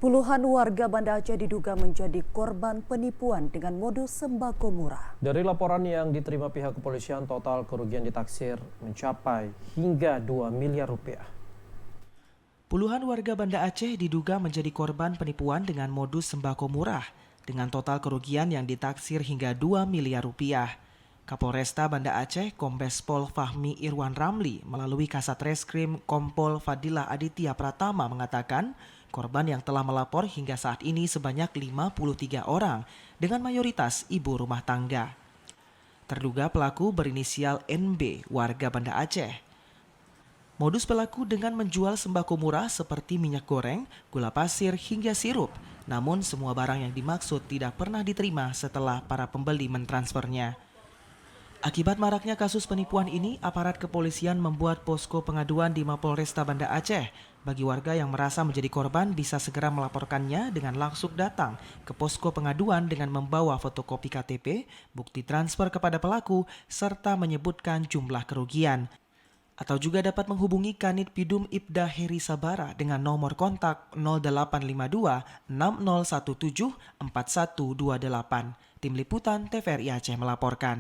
Puluhan warga Banda Aceh diduga menjadi korban penipuan dengan modus sembako murah. Dari laporan yang diterima pihak kepolisian, total kerugian ditaksir mencapai hingga 2 miliar rupiah. Puluhan warga Banda Aceh diduga menjadi korban penipuan dengan modus sembako murah dengan total kerugian yang ditaksir hingga 2 miliar rupiah. Kapolresta Banda Aceh Kombes Pol Fahmi Irwan Ramli melalui Kasat Reskrim Kompol Fadilah Aditya Pratama mengatakan korban yang telah melapor hingga saat ini sebanyak 53 orang dengan mayoritas ibu rumah tangga. Terduga pelaku berinisial NB, warga Banda Aceh. Modus pelaku dengan menjual sembako murah seperti minyak goreng, gula pasir hingga sirup. Namun semua barang yang dimaksud tidak pernah diterima setelah para pembeli mentransfernya. Akibat maraknya kasus penipuan ini, aparat kepolisian membuat posko pengaduan di Mapolresta Banda Aceh. Bagi warga yang merasa menjadi korban bisa segera melaporkannya dengan langsung datang ke posko pengaduan dengan membawa fotokopi KTP, bukti transfer kepada pelaku, serta menyebutkan jumlah kerugian. Atau juga dapat menghubungi Kanit Pidum Ibda Heri Sabara dengan nomor kontak 0852 6017 4128. Tim Liputan TVRI Aceh melaporkan.